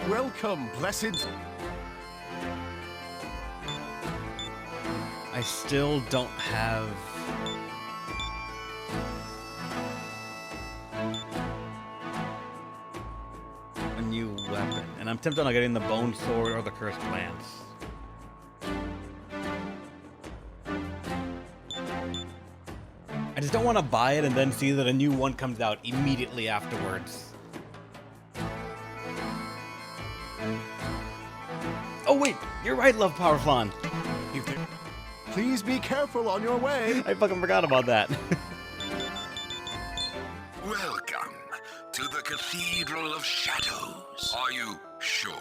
Welcome, blessed. I still don't have... a new weapon. And I'm tempted on getting the bone sword or the cursed lance. I just don't want to buy it and then see that a new one comes out immediately afterwards. Oh wait, you're right, Love Powerflon. Please be careful on your way. I fucking forgot about that. Welcome to the Cathedral of Shadows. Are you sure?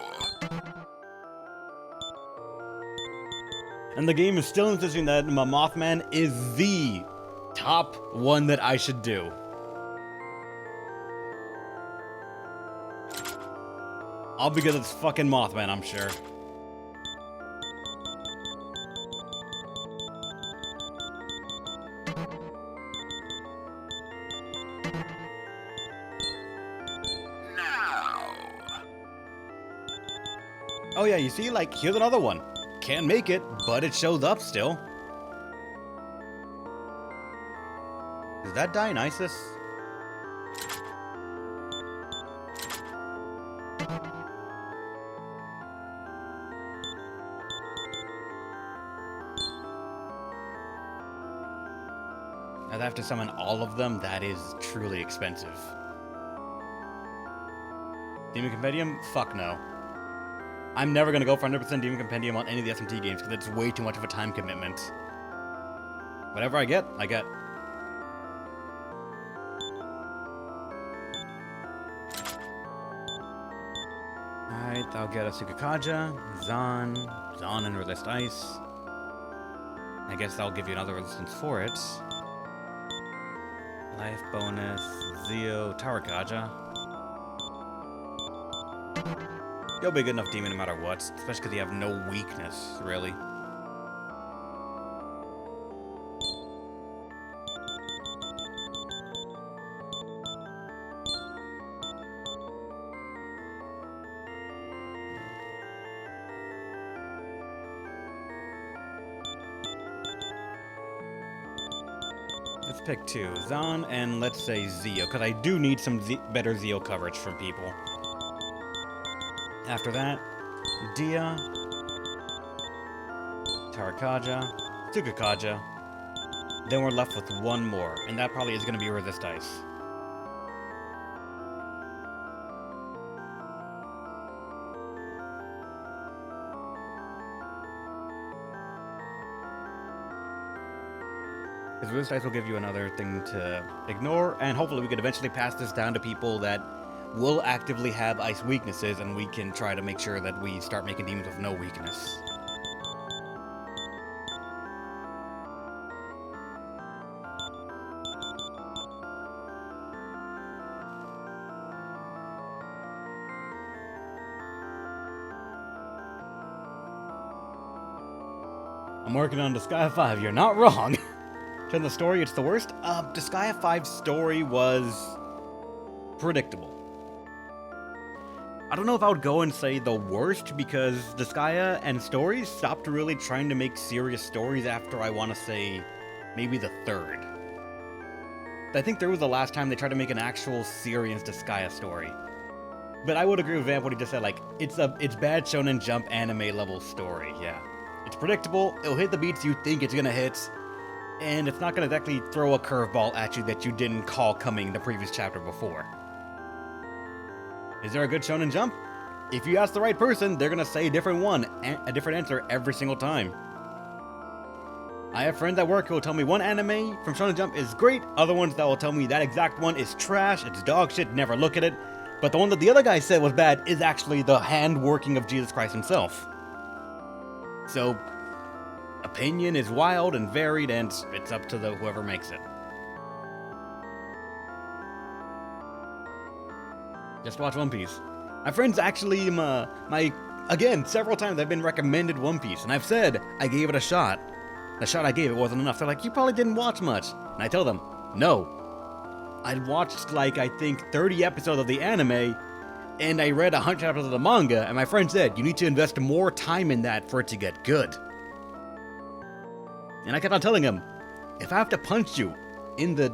And the game is still insisting that Mothman is the top one that I should do. All because it's fucking Mothman, I'm sure. Oh yeah, you see, like, here's another one. Can't make it, but it shows up still. Is that Dionysus? I'd have to summon all of them. That is truly expensive. Demon Compendium? Fuck no. I'm never gonna go for 100% Demon Compendium on any of the SMT games because it's way too much of a time commitment. Whatever I get, I get. Alright, I'll get a Sukakaja, Zan and Resist Ice. I guess that'll give you another resistance for it. Life bonus, Zeo, Tarakaja. You'll be a good enough demon no matter what, especially because you have no weakness, really. Let's pick two, Zan and let's say Zeo, because I do need some better Zeo coverage from people. After that, Dia, Tarakaja, Tsukakaja. Then we're left with one more, and that probably is going to be Resist Ice. Because Resist Ice will give you another thing to ignore, and hopefully we can eventually pass this down to people that will actively have ice weaknesses, and we can try to make sure that we start making demons with no weakness. I'm working on Disgaea 5, you're not wrong. In the story, it's the worst. Disgaea 5's story was predictable. I don't know if I would go and say the worst, because Disgaea and stories stopped really trying to make serious stories after, I want to say, maybe the third. I think there was the last time they tried to make an actual serious Disgaea story. But I would agree with Vamp when he just said, like, it's bad Shonen Jump anime level story, yeah. It's predictable, it'll hit the beats you think it's gonna hit, and it's not gonna exactly throw a curveball at you that you didn't call coming the previous chapter before. Is there a good Shonen Jump? If you ask the right person, they're gonna say a different one, a different answer every single time. I have friends at work who will tell me one anime from Shonen Jump is great, other ones that will tell me that exact one is trash, it's dog shit, never look at it. But the one that the other guy said was bad is actually the hand working of Jesus Christ himself. So, opinion is wild and varied, and it's up to whoever makes it. Just watch One Piece. My friends actually, again, several times I've been recommended One Piece, and I've said I gave it a shot. The shot I gave it wasn't enough. They're like, you probably didn't watch much. And I tell them, no. I'd watched, like, I think 30 episodes of the anime, And I read 100 chapters of the manga, and my friend said, you need to invest more time in that for it to get good. And I kept on telling him, if I have to punch you in the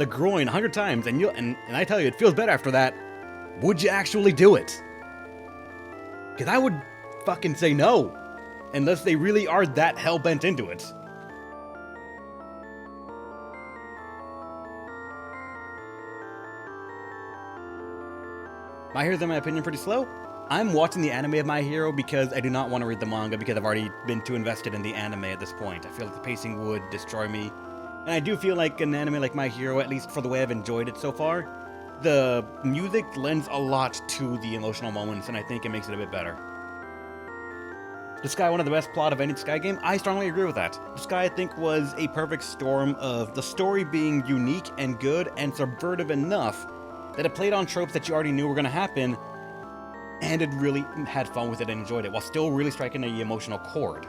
groin 100 times, and I tell you it feels better after that, would you actually do it? Because I would fucking say no, unless they really are that hell-bent into it. My Hero's, in my opinion, pretty slow. I'm watching the anime of My Hero because I do not want to read the manga because I've already been too invested in the anime at this point. I feel like the pacing would destroy me. And I do feel like an anime like My Hero, at least for the way I've enjoyed it so far, the music lends a lot to the emotional moments, and I think it makes it a bit better. The Sky, one of the best plot of any Sky game? I strongly agree with that. The Sky, I think, was a perfect storm of the story being unique and good and subversive enough that it played on tropes that you already knew were going to happen, and it really had fun with it and enjoyed it, while still really striking the emotional chord.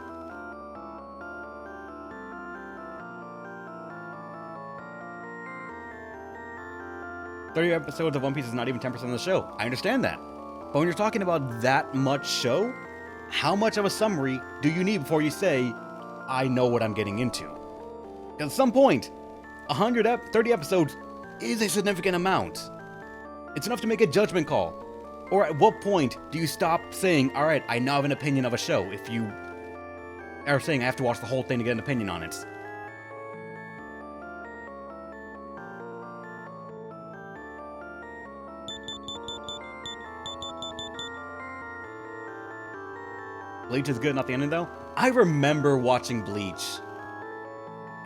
"30 episodes of One Piece is not even 10% of the show. I understand that. But when you're talking about that much show, how much of a summary do you need before you say, I know what I'm getting into? At some point, 30 episodes is a significant amount. It's enough to make a judgment call. Or at what point do you stop saying, alright, I now have an opinion of a show, if you are saying I have to watch the whole thing to get an opinion on it? Bleach is good, not the ending though? I remember watching Bleach.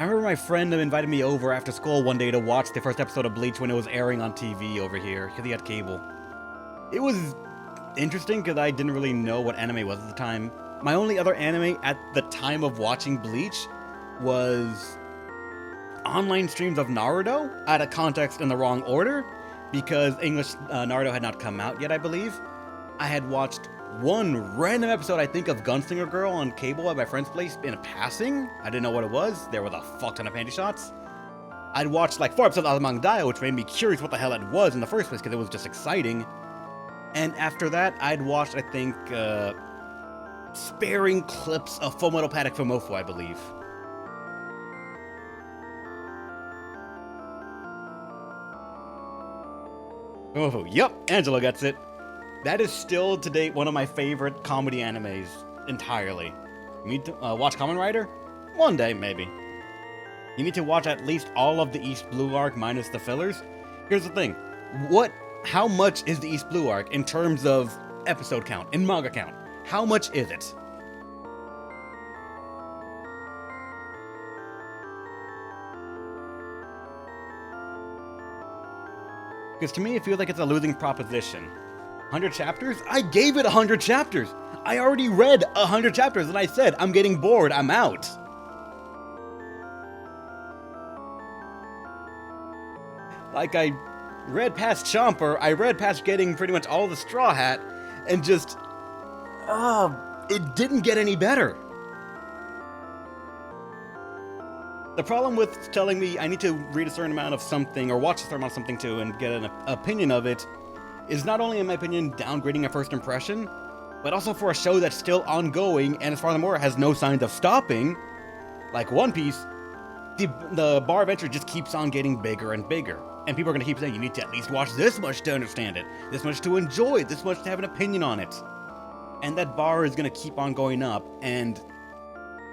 I remember my friend invited me over after school one day to watch the first episode of Bleach when it was airing on TV over here, because he had cable. It was interesting because I didn't really know what anime was at the time. My only other anime at the time of watching Bleach was online streams of Naruto, out of context in the wrong order, because English Naruto had not come out yet, I believe. I had watched one random episode, I think, of Gunslinger Girl on cable at my friend's place in a passing. I didn't know what it was. There was a fuck ton of panty shots. I'd watched like 4 episodes of Azumangdaioh, which made me curious what the hell it was in the first place, because it was just exciting. And after that, I'd watched, I think, sparing clips of Fullmetal Panic Fumoffu, I believe. Fumoffu, yep, Angelo gets it. That is still, to date, one of my favorite comedy animes entirely. You need to watch Kamen Rider? One day, maybe. You need to watch at least all of the East Blue arc minus the fillers. Here's the thing. How much is the East Blue arc in terms of episode count, in manga count? How much is it? Because to me, it feels like it's a losing proposition. 100 chapters? I gave it 100 chapters! I already read 100 chapters and I said, I'm getting bored, I'm out. Like, I read past Chomper, I read past getting pretty much all the Straw Hat, and just... it didn't get any better. The problem with telling me I need to read a certain amount of something, or watch a certain amount of something too, and get an opinion of it, is not only, in my opinion, downgrading a first impression, but also for a show that's still ongoing, and as furthermore has no signs of stopping, like One Piece, the bar of entry just keeps on getting bigger and bigger. And people are going to keep saying, you need to at least watch this much to understand it, this much to enjoy it, this much to have an opinion on it. And that bar is going to keep on going up, and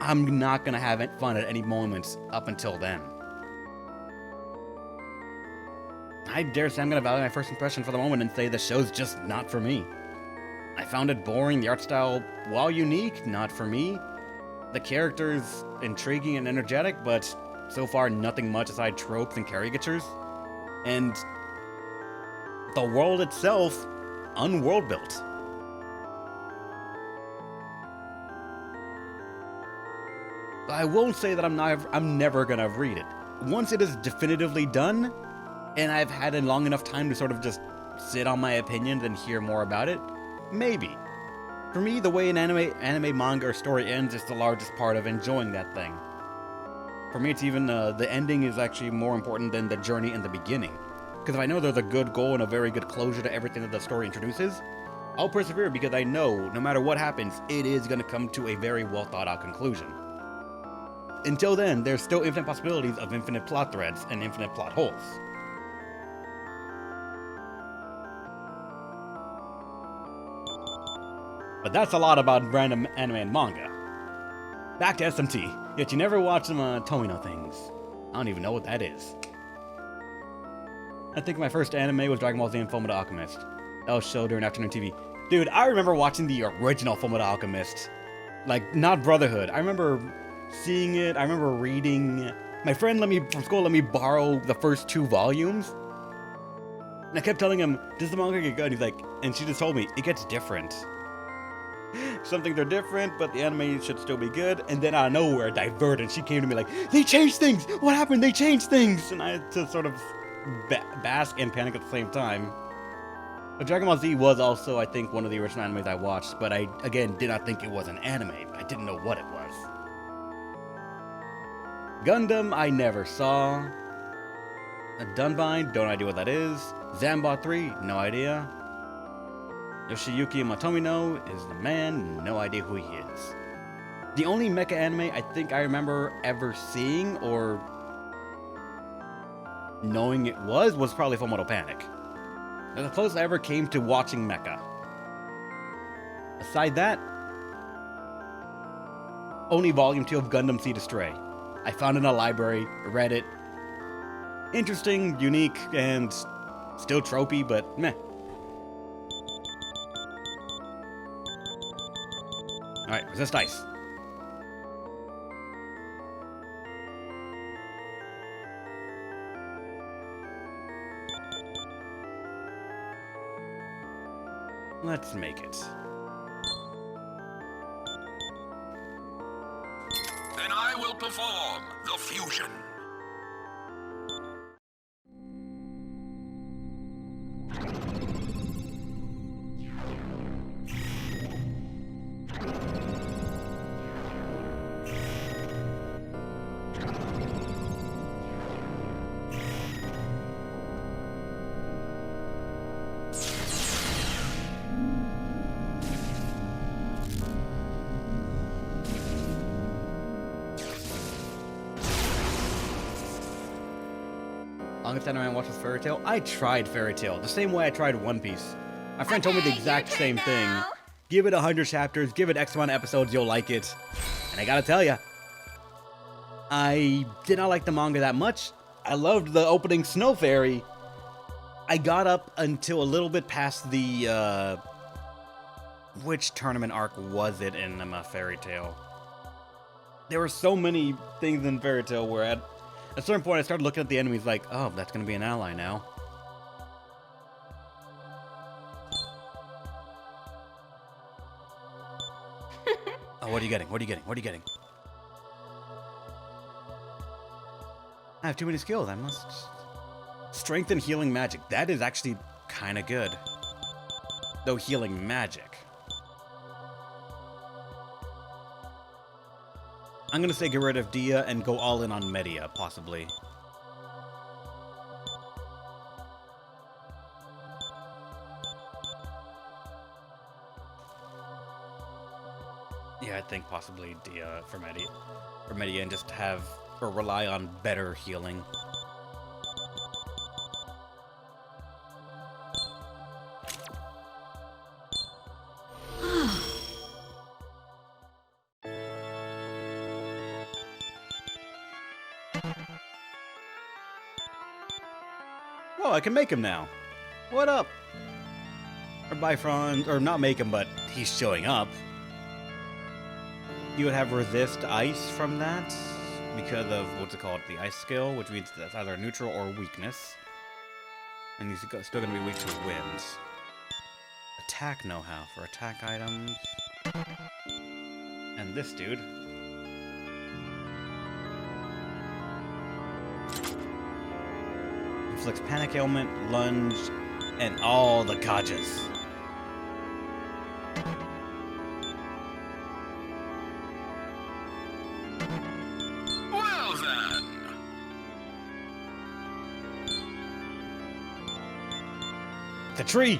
I'm not going to have fun at any moments up until then. I dare say I'm going to value my first impression for the moment and say the show's just not for me. I found it boring, the art style, while unique, not for me. The characters intriguing and energetic, but so far nothing much aside tropes and caricatures. And the world itself, unworld built. I won't say that I'm never gonna read it. Once it is definitively done, and I've had a long enough time to sort of just sit on my opinions and hear more about it, maybe. For me, the way an anime, manga, or story ends is the largest part of enjoying that thing. For me, it's even, the ending is actually more important than the journey and the beginning. Because if I know there's a good goal and a very good closure to everything that the story introduces, I'll persevere because I know no matter what happens, it is going to come to a very well thought out conclusion. Until then, there's still infinite possibilities of infinite plot threads and infinite plot holes. But that's a lot about random anime and manga. Back to SMT, yet you never watch some Tomino things. I don't even know what that is. I think my first anime was Dragon Ball Z and Fullmetal Alchemist. That was shown during afternoon TV. Dude, I remember watching the original Fullmetal Alchemist. Like, not Brotherhood. I remember seeing it, I remember reading. My friend from school let me borrow the first 2 volumes. And I kept telling him, does the manga get good? He's like, and she just told me, it gets different. Some things are different, but the anime should still be good. And then out of nowhere, Divergent, she came to me like, they changed things! What happened? They changed things! And I had to sort of bask and panic at the same time. But Dragon Ball Z was also, I think, one of the original animes I watched, but I, again, did not think it was an anime. I didn't know what it was. Gundam, I never saw. Dunbine, don't idea what that is. Zambot 3, no idea. Yoshiyuki Matomino is the man, no idea who he is. The only mecha anime I think I remember ever seeing or knowing it was probably Fullmetal Panic. That's the closest I ever came to watching mecha. Aside that, only Volume 2 of Gundam Seed Astray. I found it in a library, read it. Interesting, unique, and still tropey, but meh. Alright, resist ice. Let's make it. Then I will perform the fusion. Longest anime I watched was Fairy Tail. I tried Fairy Tail the same way I tried One Piece. My friend told me the exact same thing. Give it 100 chapters, give it X amount of episodes, you'll like it. And I gotta tell ya, I did not like the manga that much. I loved the opening Snow Fairy. I got up until a little bit past the, which tournament arc was it in Fairy Tail? There were so many things in Fairy Tail where at a certain point I started looking at the enemies like, oh, that's gonna be an ally now. Oh, what are you getting? What are you getting? What are you getting? I have too many skills. I must... Strength and healing magic. That is actually kind of good. Though healing magic. I'm gonna say get rid of Dia and go all in on Media, possibly. Yeah, I think possibly Dia for Media and just have or rely on better healing. Oh, I can make him now. What up? Or Bifron, or not make him, but he's showing up. You would have resist ice from that because of what's it called, the ice skill, which means that's either neutral or weakness. And he's still gonna be weak to winds. Attack know-how for attack items. And this dude. Inflicts panic ailment, lunge, and all the kajas. Well then. The tree!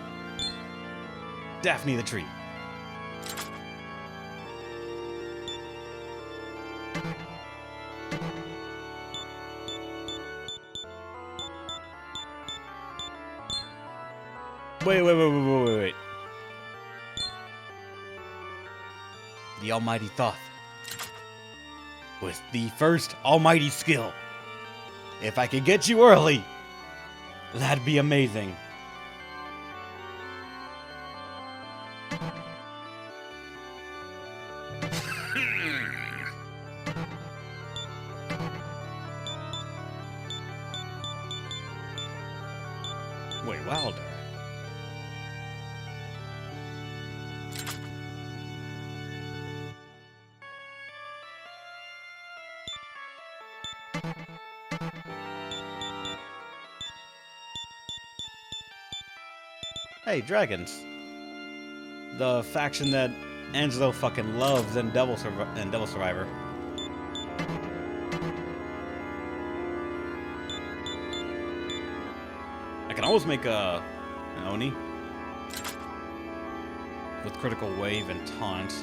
Daphne the tree. Wait. The almighty Thoth. With the first almighty skill. If I could get you early, that'd be amazing. Wait, Wilder. Hey, dragons. The faction that Angelo fucking loves and Devil Survivor. I can always make an Oni with critical wave and taunt.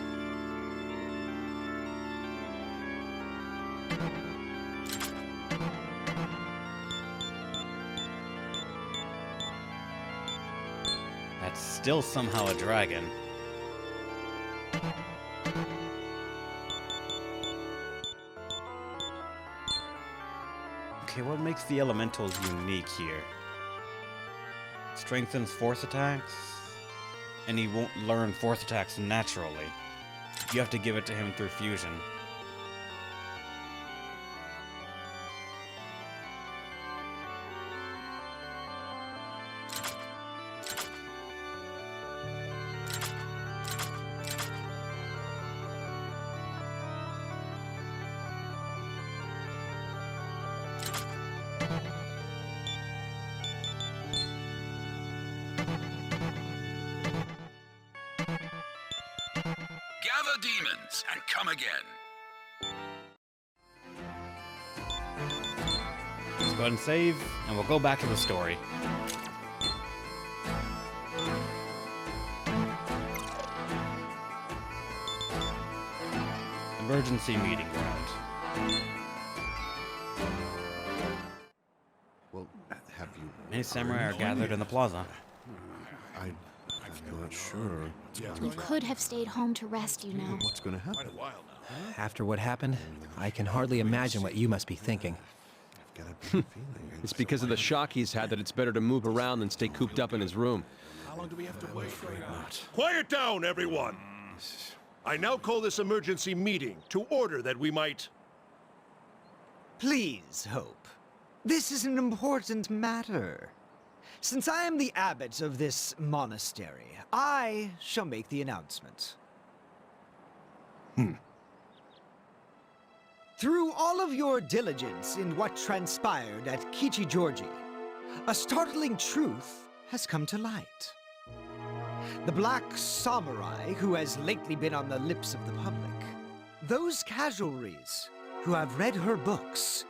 That's still somehow a dragon. Okay, what makes the elementals unique here? Strengthens force attacks, and he won't learn force attacks naturally. You have to give it to him through fusion. Gather demons and come again. Let's go ahead and save, and we'll go back to the story. Emergency meeting ground. Well, have you... Many samurai are gathered in the plaza. I'm not sure. You could have stayed home to rest, you know. What's going to happen? After what happened, I can hardly imagine what you must be thinking. I've got a bad feeling. It's because of the shock he's had that it's better to move around than stay cooped up in his room. How long do we have to wait? Not. Quiet down, everyone! I now call this emergency meeting to order that we might... Please, Hope. This is an important matter. Since I am the abbot of this monastery, I shall make the announcement. Through all of your diligence in what transpired at Kichigeorgi, a startling truth has come to light. The Black Samurai, who has lately been on the lips of the public, those casualties who have read her books,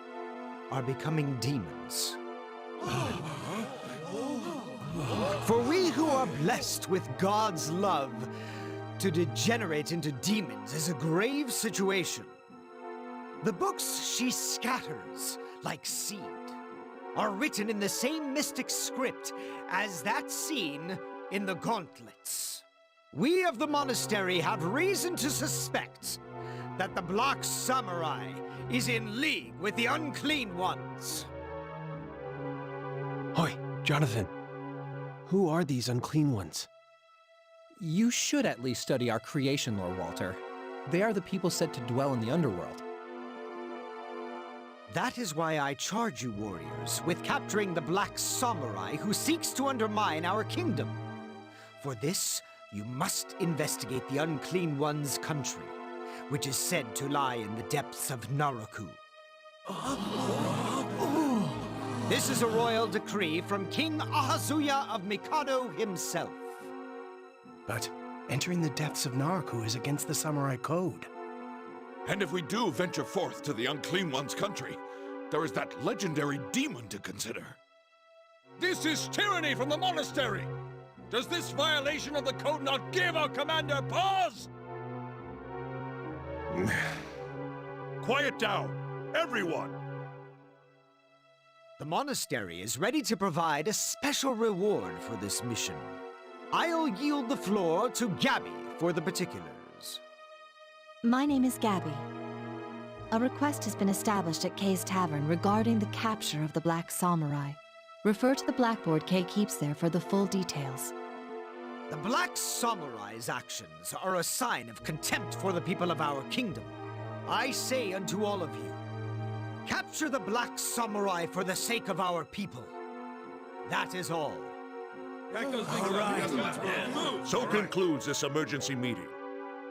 are becoming demons. For we who are blessed with God's love to degenerate into demons is a grave situation. The books she scatters like seed are written in the same mystic script as that scene in the gauntlets. We of the monastery have reason to suspect that the Black Samurai is in league with the unclean ones. Oi, Jonathan. Who are these unclean ones? You should at least study our creation lore, Walter. They are the people said to dwell in the underworld. That is why I charge you, warriors, with capturing the Black Samurai who seeks to undermine our kingdom. For this, you must investigate the Unclean One's country, which is said to lie in the depths of Naraku. This is a royal decree from King Ahazuya of Mikado himself. But entering the depths of Naraku is against the samurai code. And if we do venture forth to the Unclean One's country, there is that legendary demon to consider. This is tyranny from the monastery! Does this violation of the code not give our commander pause? Quiet down, everyone! The monastery is ready to provide a special reward for this mission. I'll yield the floor to Gabby for the particulars. My name is Gabby. A request has been established at Kay's Tavern regarding the capture of the Black Samurai. Refer to the blackboard Kay keeps there for the full details. The Black Samurai's actions are a sign of contempt for the people of our kingdom. I say unto all of you, capture the Black Samurai for the sake of our people. That is all. So concludes this emergency meeting.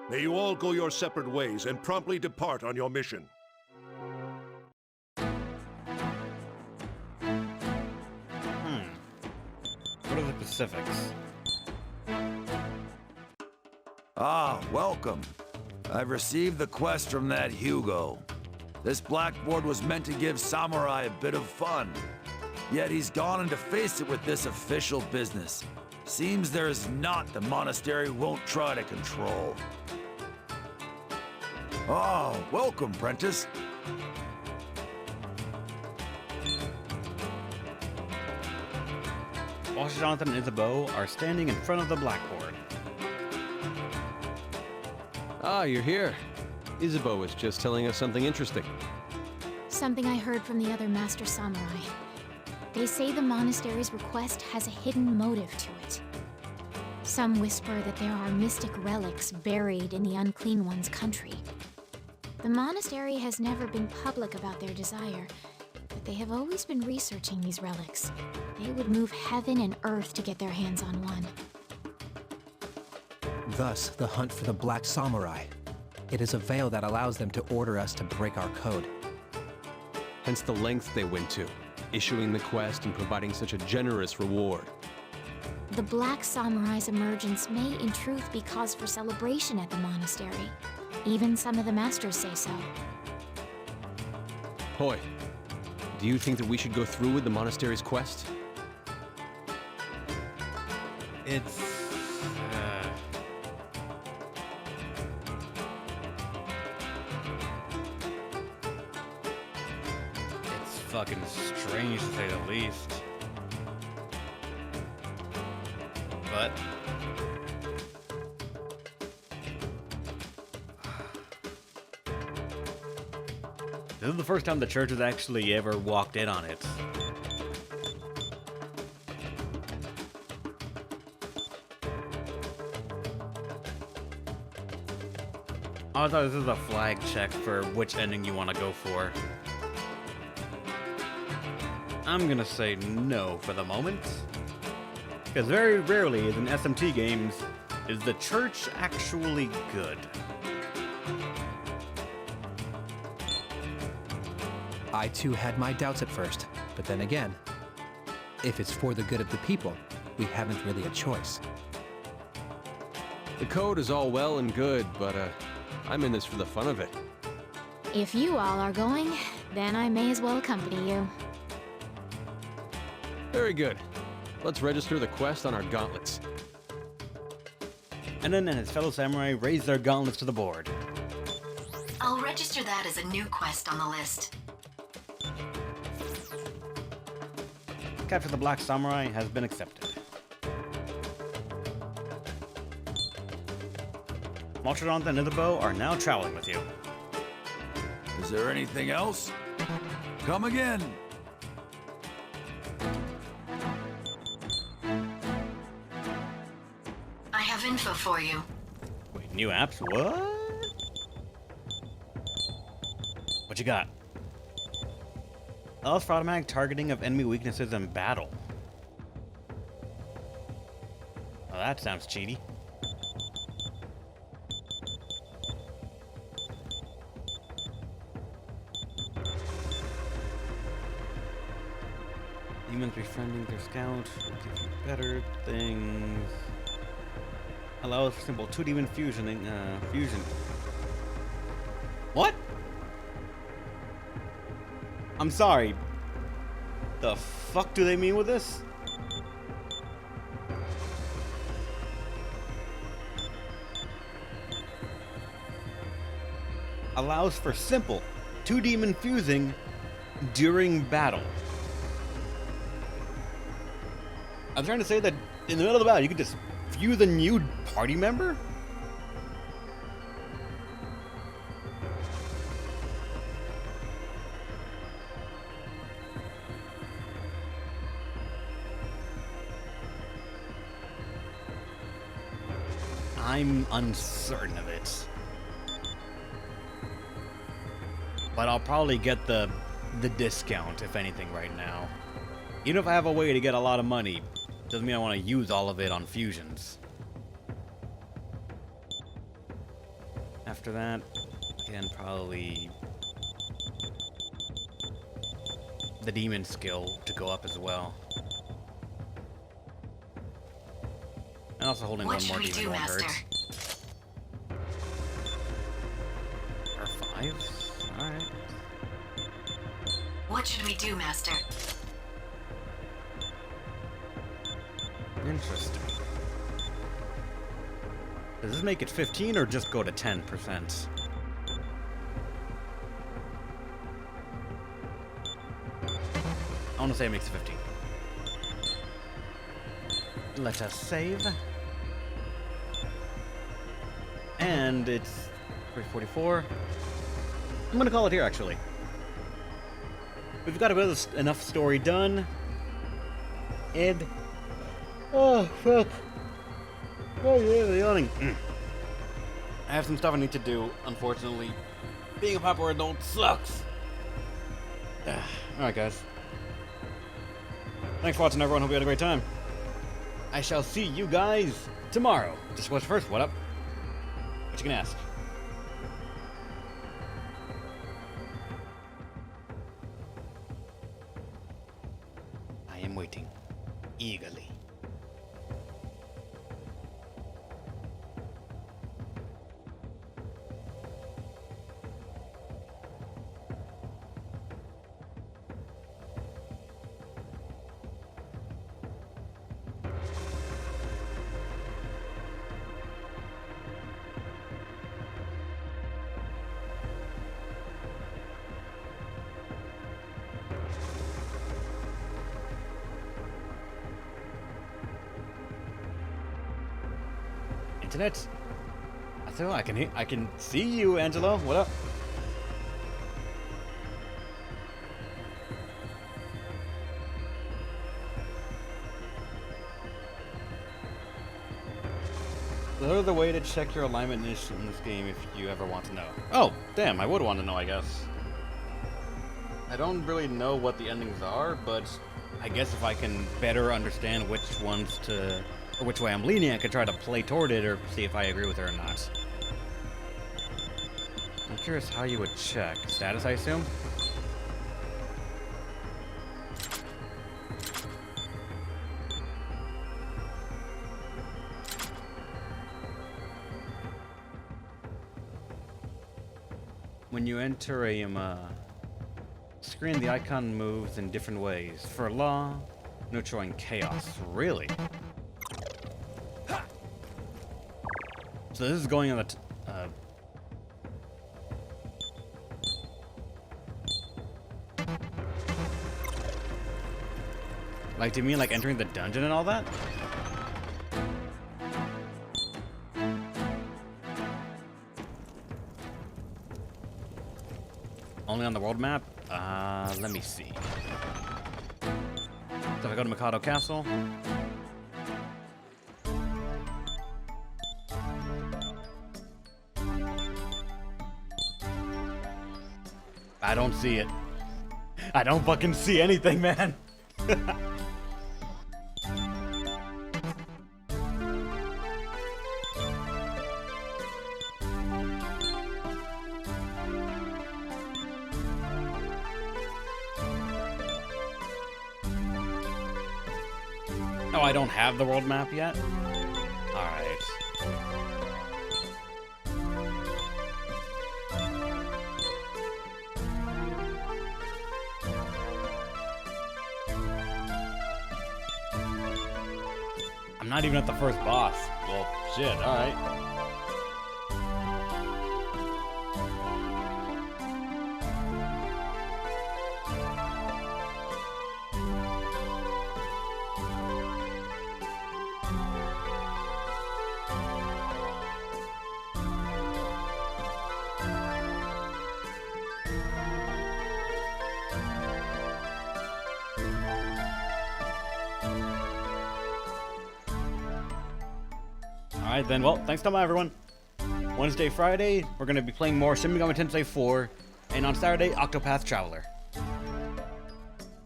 May you all go your separate ways and promptly depart on your mission. What are the Pacifics? Ah, welcome. I've received the quest from that Hugo. This blackboard was meant to give Samurai a bit of fun. Yet he's gone in to face it with this official business. Seems there's not the monastery won't try to control. Oh, welcome, Prentice. Walsh, Jonathan, and Isabeau are standing in front of the blackboard. Ah, you're here. Isabeau was just telling us something interesting. Something I heard from the other Master Samurai. They say the monastery's request has a hidden motive to it. Some whisper that there are mystic relics buried in the Unclean One's country. The monastery has never been public about their desire, but they have always been researching these relics. They would move heaven and earth to get their hands on one. Thus, the hunt for the Black Samurai. It is a veil that allows them to order us to break our code. Hence the lengths they went to, issuing the quest and providing such a generous reward. The Black Samurai's emergence may in truth be cause for celebration at the monastery. Even some of the masters say so. Hoy, do you think that we should go through with the monastery's quest? It's... It's fucking strange to say the least. But... this is the first time the church has actually ever walked in on it. I thought this is a flag check for which ending you want to go for. I'm gonna say no for the moment. Because very rarely in SMT games is the church actually good. I too had my doubts at first, but then again, if it's for the good of the people, we haven't really a choice. The code is all well and good, but I'm in this for the fun of it. If you all are going, then I may as well accompany you. Very good. Let's register the quest on our gauntlets. Enon and his fellow samurai raise their gauntlets to the board. I'll register that as a new quest on the list. Capture the Black Samurai has been accepted. Maltradon and Isabeau are now traveling with you. Is there anything else? Come again. I have info for you. Wait, new apps? What? What you got? Allows for automatic targeting of enemy weaknesses in battle. Oh, that sounds cheaty. Demons befriending their scout will give you better things. Allows for simple 2 demon fusion. Fusion. What? I'm sorry. The fuck do they mean with this? allows for simple 2-demon fusing during battle. I'm trying to say that in the middle of the battle, you could just fuse a new party member? I'm uncertain of it. But I'll probably get the discount, if anything, right now. Even if I have a way to get a lot of money, doesn't mean I want to use all of it on fusions. After that, again, probably the demon skill to go up as well. And also holding one more demon won't hurt. Or 5? Alright. What should we do, Master? Interesting. Does this make it 15 or just go to 10%? I want to say it makes it 15. Let us save. And it's 344. I'm gonna call it here, actually. We've got about enough story done. And... oh, fuck. Oh, yeah, the yawning. I have some stuff I need to do, unfortunately. Being a proper adult sucks. Alright, guys. Thanks for watching, everyone. Hope you had a great time. I shall see you guys tomorrow. Just watch first. What up? What you can ask? I am waiting eagerly. Internet. I can see you, Angelo. What up? There's a way to check your alignment niche in this game if you ever want to know. Oh, damn, I would want to know, I guess. I don't really know what the endings are, but I guess if I can better understand which ones to... or which way I'm leaning, I could try to play toward it or see if I agree with it or not. I'm curious how you would check. Status, I assume? When you enter a screen, the icon moves in different ways. For law, neutral, and chaos. Really? So this is going on the like, do you mean like entering the dungeon and all that? Only on the world map? Let me see. So if I go to Mikado Castle. I don't see it. I don't fucking see anything, man. Oh, I don't have the world map yet? Alright. I'm not even at the first boss. Well, shit, alright. Alright then, well, thanks so much everyone. Wednesday, Friday, we're going to be playing more Shin Megami Tensei IV, and on Saturday, Octopath Traveler.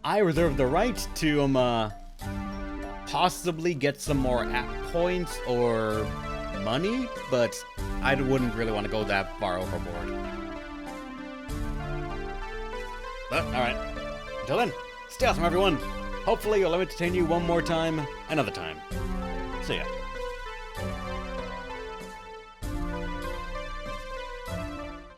I reserve the right to possibly get some more app points or money, but I wouldn't really want to go that far overboard. But, alright. Until then, stay awesome everyone. Hopefully you'll let me entertain you one more time, another time. See ya.